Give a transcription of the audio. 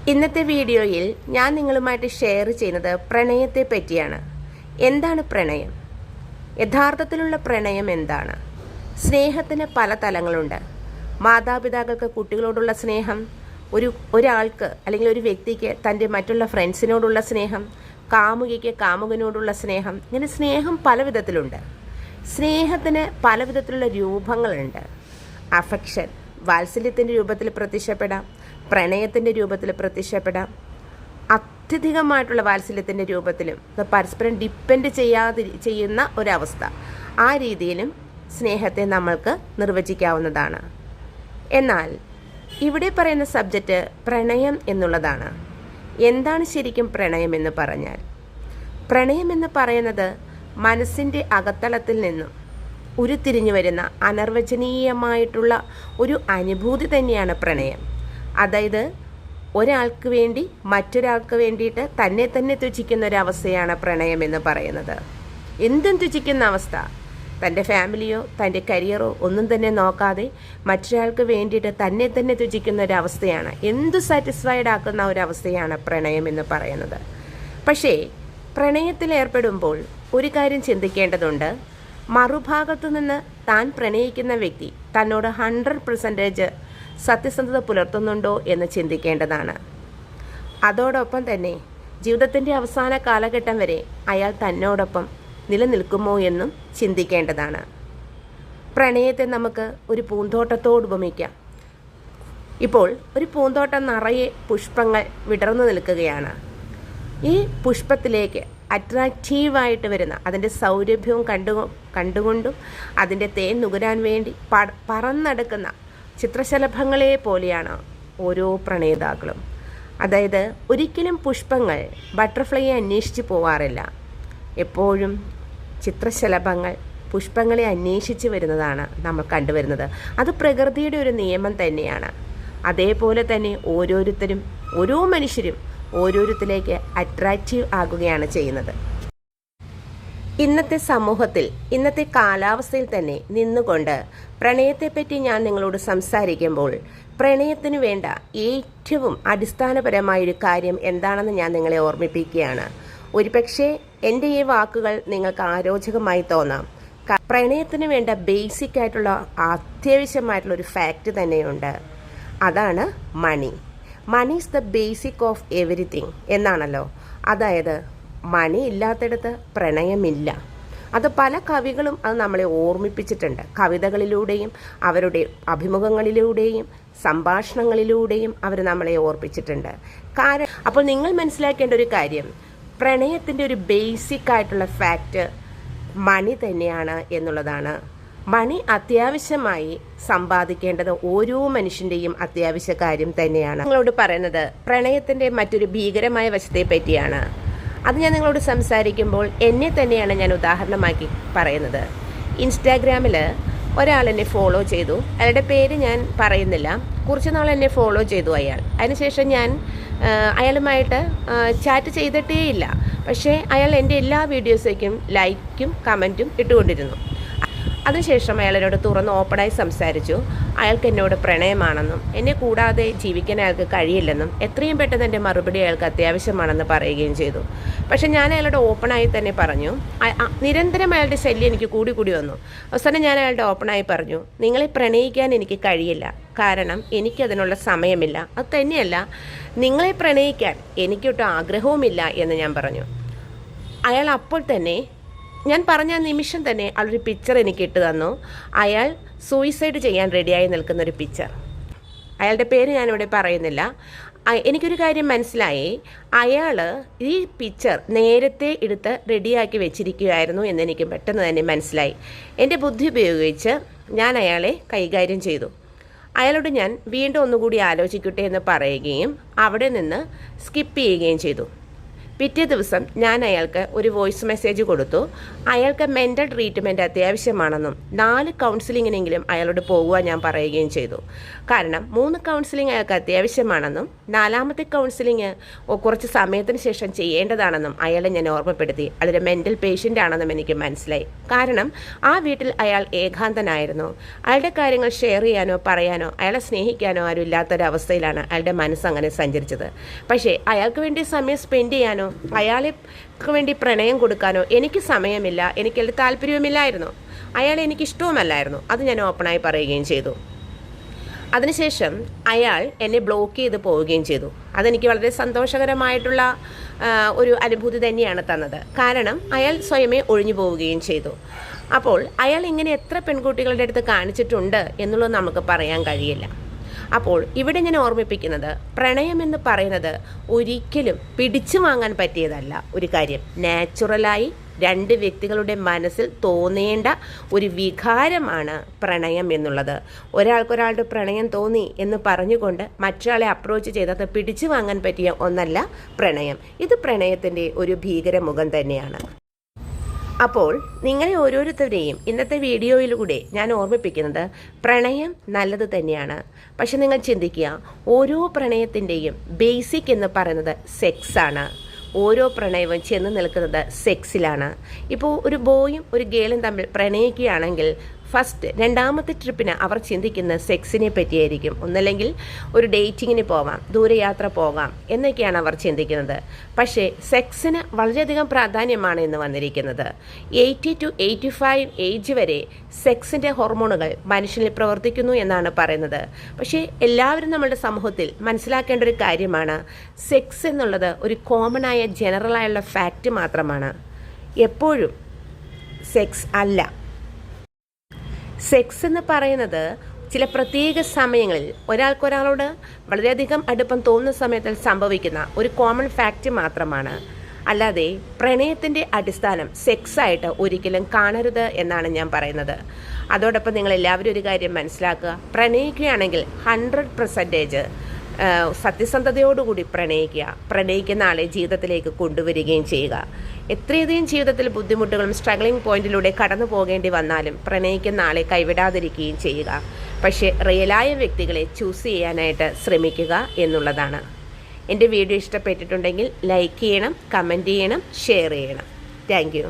ഇന്നത്തെ വീഡിയോയിൽ ഞാൻ നിങ്ങളുമായിട്ട് ഷെയർ ചെയ്യുന്നത് പ്രണയത്തെ പറ്റിയാണ്. എന്താണ് പ്രണയം? യഥാർത്ഥത്തിലുള്ള പ്രണയം എന്താണ്? സ്നേഹത്തിന് പല തലങ്ങളുണ്ട്. മാതാപിതാക്കൾക്ക് കുട്ടികളോടുള്ള സ്നേഹം, ഒരാൾക്ക് അല്ലെങ്കിൽ ഒരു വ്യക്തിക്ക് തൻ്റെ മറ്റുള്ള ഫ്രണ്ട്സിനോടുള്ള സ്നേഹം, കാമുകിക്ക് കാമുകനോടുള്ള സ്നേഹം, ഇങ്ങനെ സ്നേഹം പല വിധത്തിലുണ്ട്. സ്നേഹത്തിന് പല വിധത്തിലുള്ള രൂപങ്ങളുണ്ട്. അഫെക്ഷൻ വാത്സല്യത്തിൻ്റെ രൂപത്തിൽ പ്രത്യക്ഷപ്പെടാം, പ്രണയത്തിൻ്റെ രൂപത്തിൽ പ്രത്യക്ഷപ്പെടാം, അത്യധികമായിട്ടുള്ള വാത്സല്യത്തിൻ്റെ രൂപത്തിലും പരസ്പരം ഡിപ്പെൻഡ് ചെയ്യുന്ന ഒരവസ്ഥ, ആ രീതിയിലും സ്നേഹത്തെ നമ്മൾക്ക് നിർവചിക്കാവുന്നതാണ്. എന്നാൽ ഇവിടെ പറയുന്ന സബ്ജക്റ്റ് പ്രണയം എന്നുള്ളതാണ്. എന്താണ് ശരിക്കും പ്രണയം എന്ന് പറഞ്ഞാൽ? പ്രണയം എന്ന് പറയുന്നത് മനസ്സിൻ്റെ അകത്തളത്തിൽ നിന്നും ഉരുത്തിരിഞ്ഞു വരുന്ന അനർവചനീയമായിട്ടുള്ള ഒരു അനുഭൂതി തന്നെയാണ് പ്രണയം. അതായത് ഒരാൾക്ക് വേണ്ടി മറ്റൊരാൾക്ക് വേണ്ടിയിട്ട് തന്നെ തന്നെ ത്യജിക്കുന്ന ഒരവസ്ഥയാണ് പ്രണയം എന്ന് പറയുന്നത്. എന്തും ത്യജിക്കുന്ന അവസ്ഥ, തൻ്റെ ഫാമിലിയോ തൻ്റെ കരിയറോ ഒന്നും തന്നെ നോക്കാതെ മറ്റൊരാൾക്ക് വേണ്ടിയിട്ട് തന്നെ തന്നെ ത്യജിക്കുന്ന ഒരവസ്ഥയാണ്, എന്തു സാറ്റിസ്ഫൈഡ് ആക്കുന്ന ഒരവസ്ഥയാണ് പ്രണയം എന്ന് പറയുന്നത്. പക്ഷേ പ്രണയത്തിൽ ഏർപ്പെടുമ്പോൾ ഒരു കാര്യം ചിന്തിക്കേണ്ടതുണ്ട്. മറുഭാഗത്തു നിന്ന് താൻ പ്രണയിക്കുന്ന വ്യക്തി തന്നോട് 100% സത്യസന്ധത പുലർത്തുന്നുണ്ടോ എന്ന് ചിന്തിക്കേണ്ടതാണ്. അതോടൊപ്പം തന്നെ ജീവിതത്തിൻ്റെ അവസാന കാലഘട്ടം വരെ അയാൾ തന്നോടൊപ്പം നിലനിൽക്കുമോ എന്നും ചിന്തിക്കേണ്ടതാണ്. പ്രണയത്തെ നമുക്ക് ഒരു പൂന്തോട്ടത്തോട് ഉപമിക്കാം. ഇപ്പോൾ ഒരു പൂന്തോട്ടം നിറയെ പുഷ്പങ്ങൾ വിടർന്നു നിൽക്കുകയാണ്. ഈ പുഷ്പത്തിലേക്ക് അട്രാക്റ്റീവായിട്ട് വരുന്ന അതിൻ്റെ സൗരഭ്യവും കണ്ടുകൊണ്ടും അതിൻ്റെ തേൻ നുകരാൻ വേണ്ടി പറന്നെടുക്കുന്ന ചിത്രശലഭങ്ങളെ പോലെയാണ് ഓരോ പ്രണയിതാക്കളും. അതായത് ഒരിക്കലും പുഷ്പങ്ങൾ ബട്ടർഫ്ലൈയെ അന്വേഷിച്ച് പോവാറില്ല. എപ്പോഴും ചിത്രശലഭങ്ങൾ പുഷ്പങ്ങളെ അന്വേഷിച്ച് വരുന്നതാണ് നമ്മൾ കണ്ടുവരുന്നത്. അത് പ്രകൃതിയുടെ ഒരു നിയമം തന്നെയാണ്. അതേപോലെ തന്നെ ഓരോരുത്തരും ഓരോ മനുഷ്യരും ഓരോരുത്തരിലേക്ക് അട്രാക്റ്റീവ് ആകുകയാണ് ചെയ്യുന്നത്. ഇന്നത്തെ സമൂഹത്തിൽ ഇന്നത്തെ കാലാവസ്ഥയിൽ തന്നെ നിന്നുകൊണ്ട് പ്രണയത്തെപ്പറ്റി ഞാൻ നിങ്ങളോട് സംസാരിക്കുമ്പോൾ പ്രണയത്തിന് വേണ്ട ഏറ്റവും അടിസ്ഥാനപരമായൊരു കാര്യം എന്താണെന്ന് ഞാൻ നിങ്ങളെ ഓർമ്മിപ്പിക്കുകയാണ്. ഒരുപക്ഷെ എൻ്റെ ഈ വാക്കുകൾ നിങ്ങൾക്ക് ആരോചകമായി തോന്നാം. പ്രണയത്തിന് വേണ്ട ബേസിക് ആയിട്ടുള്ള അത്യാവശ്യമായിട്ടുള്ള ഒരു ഫാക്റ്റ് തന്നെയുണ്ട്. അതാണ് money. Money is the basic of everything എന്നാണല്ലോ. അതായത് മണി ഇല്ലാത്തിടത്ത് പ്രണയമില്ല. അത് പല കവികളും അത് നമ്മളെ ഓർമ്മിപ്പിച്ചിട്ടുണ്ട്. കവിതകളിലൂടെയും അവരുടെ അഭിമുഖങ്ങളിലൂടെയും സംഭാഷണങ്ങളിലൂടെയും അവർ നമ്മളെ ഓർപ്പിച്ചിട്ടുണ്ട്. അപ്പോൾ നിങ്ങൾ മനസ്സിലാക്കേണ്ട ഒരു കാര്യം, പ്രണയത്തിൻ്റെ ഒരു ബേസിക് ആയിട്ടുള്ള ഫാക്റ്റ് മണി തന്നെയാണ് എന്നുള്ളതാണ്. മണി അത്യാവശ്യമായി സമ്പാദിക്കേണ്ടത് ഓരോ മനുഷ്യൻ്റെയും അത്യാവശ്യ കാര്യം തന്നെയാണ്. നിങ്ങളോട് പറയുന്നത് പ്രണയത്തിൻ്റെ മറ്റൊരു ഭീകരമായ വശത്തെ പറ്റിയാണ്. അത് ഞാൻ നിങ്ങളോട് സംസാരിക്കുമ്പോൾ എന്നെ തന്നെയാണ് ഞാൻ ഉദാഹരണമാക്കി പറയുന്നത്. ഇൻസ്റ്റാഗ്രാമിൽ ഒരാൾ എന്നെ ഫോളോ ചെയ്തു. അയാളുടെ പേര് ഞാൻ പറയുന്നില്ല. കുറച്ച് നാൾ എന്നെ ഫോളോ ചെയ്തു അയാൾ. അതിനുശേഷം ഞാൻ അയാളുമായിട്ട് ചാറ്റ് ചെയ്തിട്ടേ ഇല്ല. പക്ഷേ അയാൾ എൻ്റെ എല്ലാ വീഡിയോസേക്കും ലൈക്കും കമൻറ്റും ഇട്ടുകൊണ്ടിരുന്നു. അതിനുശേഷം അയാളോട് തുറന്ന് ഓപ്പണായി സംസാരിച്ചു. അയാൾക്ക് എന്നോട് പ്രണയമാണെന്നും എന്നെ കൂടാതെ ജീവിക്കാൻ അയാൾക്ക് കഴിയില്ലെന്നും എത്രയും പെട്ടെന്ന് എൻ്റെ മറുപടി അയാൾക്ക് അത്യാവശ്യമാണെന്ന് പറയുകയും ചെയ്തു. പക്ഷെ ഞാൻ അയാളോട് ഓപ്പണായി തന്നെ പറഞ്ഞു. നിരന്തരം അയാളുടെ ശല്യം എനിക്ക് കൂടി വന്നു. അവസാനം ഞാൻ അയാളുടെ ഓപ്പണായി പറഞ്ഞു, നിങ്ങളെ പ്രണയിക്കാൻ എനിക്ക് കഴിയില്ല, കാരണം എനിക്കതിനുള്ള സമയമില്ല. അത് തന്നെയല്ല, നിങ്ങളെ പ്രണയിക്കാൻ എനിക്കൊട്ടും ആഗ്രഹവുമില്ല എന്ന് ഞാൻ പറഞ്ഞു. അയാൾ അപ്പോൾ തന്നെ, ഞാൻ പറഞ്ഞ നിമിഷം തന്നെ അയാളൊരു പിക്ചർ എനിക്ക് ഇട്ട് തന്നു. അയാൾ സൂയിസൈഡ് ചെയ്യാൻ റെഡിയായി നിൽക്കുന്നൊരു പിക്ചർ. അയാളുടെ പേര് ഞാനിവിടെ പറയുന്നില്ല. എനിക്കൊരു കാര്യം മനസ്സിലായി, അയാൾ ഈ പിക്ചർ നേരത്തെ എടുത്ത് റെഡിയാക്കി വെച്ചിരിക്കുകയായിരുന്നു എന്നെനിക്ക് പെട്ടെന്ന് തന്നെ മനസ്സിലായി. എൻ്റെ ബുദ്ധി ഉപയോഗിച്ച് ഞാൻ അയാളെ കൈകാര്യം ചെയ്തു. അയാളോട് ഞാൻ വീണ്ടും ഒന്നുകൂടി ആലോചിക്കട്ടെ എന്ന് പറയുകയും അവിടെ നിന്ന് സ്കിപ്പ് ചെയ്യുകയും ചെയ്തു. പിറ്റേ ദിവസം ഞാൻ അയാൾക്ക് ഒരു വോയിസ് മെസ്സേജ് കൊടുത്തു. അയാൾക്ക് മെൻ്റൽ ട്രീറ്റ്മെൻറ്റ് അത്യാവശ്യമാണെന്നും 4 കൗൺസിലിങ്ങിനെങ്കിലും അയാളോട് പോകുവാൻ ഞാൻ പറയുകയും ചെയ്തു. കാരണം 3 കൗൺസിലിംഗ് അയാൾക്ക് അത്യാവശ്യമാണെന്നും 4ാമത്തെ കൗൺസിലിംഗ് കുറച്ച് സമയത്തിന് ശേഷം ചെയ്യേണ്ടതാണെന്നും അയാളെ ഞാൻ ഓർമ്മപ്പെടുത്തി. അതൊരു മെൻ്റൽ പേഷ്യൻ്റ് ആണെന്നും എനിക്ക് മനസ്സിലായി. കാരണം ആ വീട്ടിൽ അയാൾ ഏകാന്തനായിരുന്നു. അയാളുടെ കാര്യങ്ങൾ ഷെയർ ചെയ്യാനോ പറയാനോ അയാളെ സ്നേഹിക്കാനോ ആരും ഇല്ലാത്തൊരവസ്ഥയിലാണ് അയാളുടെ മനസ്സങ്ങനെ സഞ്ചരിച്ചത്. പക്ഷേ അയാൾക്ക് വേണ്ടി സമയം സ്പെൻഡ് ചെയ്യാനോ അയാൾക്ക് വേണ്ടി പ്രണയം കൊടുക്കാനോ എനിക്ക് സമയമില്ല, എനിക്കതിൽ താല്പര്യവുമില്ലായിരുന്നു. അയാളെ എനിക്കിഷ്ടവുമല്ലായിരുന്നു. അത് ഞാൻ ഓപ്പണായി പറയുകയും ചെയ്തു. അതിനുശേഷം അയാൾ എന്നെ ബ്ലോക്ക് ചെയ്ത് പോവുകയും ചെയ്തു. അതെനിക്ക് വളരെ സന്തോഷകരമായിട്ടുള്ള ഒരു അനുഭൂതി തന്നെയാണ് തന്നത്. കാരണം അയാൾ സ്വയമേ ഒഴിഞ്ഞു പോവുകയും ചെയ്തു. അപ്പോൾ അയാൾ ഇങ്ങനെ എത്ര പെൺകുട്ടികളുടെ അടുത്ത് കാണിച്ചിട്ടുണ്ട് എന്നുള്ളത് നമുക്ക് പറയാൻ കഴിയില്ല. അപ്പോൾ ഇവിടെ ഞാൻ ഓർമ്മിപ്പിക്കുന്നത്, പ്രണയമെന്ന് പറയുന്നത് ഒരിക്കലും പിടിച്ചു വാങ്ങാൻ പറ്റിയതല്ല ഒരു കാര്യം. നാച്ചുറലായി 2 വ്യക്തികളുടെ മനസ്സിൽ തോന്നേണ്ട ഒരു വികാരമാണ് പ്രണയം എന്നുള്ളത്. ഒരാൾക്കൊരാളുടെ പ്രണയം തോന്നി എന്ന് പറഞ്ഞുകൊണ്ട് മറ്റൊരാളെ അപ്രോച്ച് ചെയ്തത് പിടിച്ചു വാങ്ങാൻ പറ്റിയ ഒന്നല്ല പ്രണയം. ഇത് പ്രണയത്തിൻ്റെ ഒരു ഭീകരമുഖം തന്നെയാണ്. അപ്പോൾ നിങ്ങളെ ഓരോരുത്തരെയും ഇന്നത്തെ വീഡിയോയിലൂടെ ഞാൻ ഓർമ്മിപ്പിക്കുന്നത്, പ്രണയം നല്ലത് തന്നെയാണ്. പക്ഷെ നിങ്ങൾ ചിന്തിക്കുക, ഓരോ പ്രണയത്തിൻ്റെയും ബേസിക് എന്ന് പറയുന്നത് സെക്സാണ്. ഓരോ പ്രണയവും ചെന്ന് നിൽക്കുന്നത് സെക്സിലാണ്. ഇപ്പോൾ ഒരു ബോയും ഒരു ഗേളും തമ്മിൽ പ്രണയിക്കുകയാണെങ്കിൽ ഫസ്റ്റ് 2ാമത്തെ ട്രിപ്പിന് അവർ ചിന്തിക്കുന്ന സെക്സിനെ പറ്റിയായിരിക്കും. ഒന്നല്ലെങ്കിൽ ഒരു ഡേറ്റിങ്ങിന് പോവാം, ദൂരയാത്ര പോകാം എന്നൊക്കെയാണ് അവർ ചിന്തിക്കുന്നത്. പക്ഷേ സെക്സിന് വളരെയധികം പ്രാധാന്യമാണ് ഇന്ന് വന്നിരിക്കുന്നത്. 80 to 85 ഏജ് വരെ സെക്സിൻ്റെ ഹോർമോണുകൾ മനുഷ്യനിൽ പ്രവർത്തിക്കുന്നു എന്നാണ് പറയുന്നത്. പക്ഷേ എല്ലാവരും നമ്മുടെ സമൂഹത്തിൽ മനസ്സിലാക്കേണ്ട ഒരു കാര്യമാണ്, സെക്സ് എന്നുള്ളത് ഒരു കോമണായ ജനറലായുള്ള ഫാക്റ്റ് മാത്രമാണ്. എപ്പോഴും സെക്സ് അല്ല. സെക്സ് എന്ന് പറയുന്നത് ചില പ്രത്യേക സമയങ്ങളിൽ ഒരാൾക്കൊരാളോട് വളരെയധികം അടുപ്പം തോന്നുന്ന സമയത്തിൽ സംഭവിക്കുന്ന ഒരു കോമൺ ഫാക്റ്റ് മാത്രമാണ്. അല്ലാതെ പ്രണയത്തിൻ്റെ അടിസ്ഥാനം സെക്സായിട്ട് ഒരിക്കലും കാണരുത് എന്നാണ് ഞാൻ പറയുന്നത്. അതോടൊപ്പം നിങ്ങൾ എല്ലാവരും ഒരു കാര്യം മനസ്സിലാക്കുക, പ്രണയിക്കുകയാണെങ്കിൽ 100% സത്യസന്ധതയോടുകൂടി പ്രണയിക്കുന്ന ആളെ ജീവിതത്തിലേക്ക് കൊണ്ടുവരികയും ചെയ്യുക. എത്രയധികം ജീവിതത്തിൽ ബുദ്ധിമുട്ടുകളും സ്ട്രഗ്ലിംഗ് പോയിന്റിലൂടെ കടന്നു പോകേണ്ടി വന്നാലും പ്രണയിക്കുന്ന ആളെ കൈവിടാതിരിക്കുകയും ചെയ്യുക. പക്ഷേ റിയലായ വ്യക്തികളെ ചൂസ് ചെയ്യാനായിട്ട് ശ്രമിക്കുക എന്നുള്ളതാണ്. എൻ്റെ വീഡിയോ ഇഷ്ടപ്പെട്ടിട്ടുണ്ടെങ്കിൽ ലൈക്ക് ചെയ്യണം, കമൻറ്റ് ചെയ്യണം, ഷെയർ ചെയ്യണം. Thank you.